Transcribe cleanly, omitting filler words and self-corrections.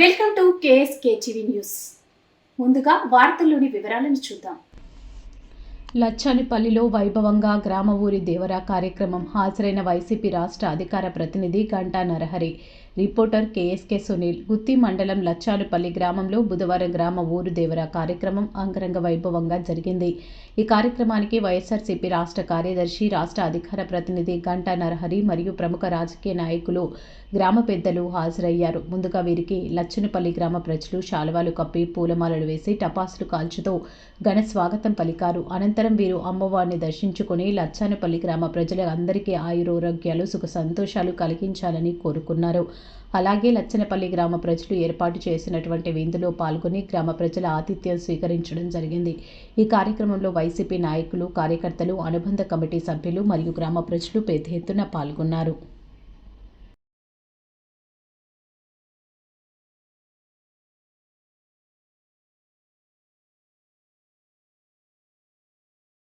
Welcome to KSK TV news. ముందుగా వార్తల్లోని వివరాలను చూద్దాం. లచ్చానిపల్లిలో వైభవంగా గ్రామ ఊరి దేవరా కార్యక్రమం. హాజరైన వైసీపీ రాష్ట్ర అధికార ప్రతినిధి గంటా నరహరి. రిపోర్టర్ కేఎస్కే సునీల్. గుత్తి మండలం లచ్చానుపల్లి గ్రామంలో బుధవారం గ్రామ ఊరు దేవరా కార్యక్రమం అంగరంగ వైభవంగా జరిగింది. ఈ కార్యక్రమానికి వైఎస్ఆర్సీపీ రాష్ట్ర కార్యదర్శి, రాష్ట్ర అధికార ప్రతినిధి గంటా నరహరి మరియు ప్రముఖ రాజకీయ నాయకులు, గ్రామ పెద్దలు హాజరయ్యారు. ముందుగా వీరికి లచ్చనపల్లి గ్రామ ప్రజలు శాలువాలు కప్పి పూలమాలలు వేసి టపాసులు కాల్చుతూ ఘన స్వాగతం పలికారు. అనంతరం వీరు అమ్మవారిని దర్శించుకుని లచ్చానపల్లి గ్రామ ప్రజలందరికీ ఆయురారోగ్యాలు, సుఖ సంతోషాలు కలిగించాలని కోరుకున్నారు. అలాగే లచ్చనపల్లి గ్రామ ప్రజలు ఏర్పాటు చేసినటువంటి విందులో పాల్గొని గ్రామ ప్రజల ఆతిథ్యం స్వీకరించడం జరిగింది. ఈ కార్యక్రమంలో వైసీపీ నాయకులు, కార్యకర్తలు, అనుబంధ కమిటీ సభ్యులు మరియు గ్రామ ప్రజలు పెద్ద ఎత్తున పాల్గొన్నారు.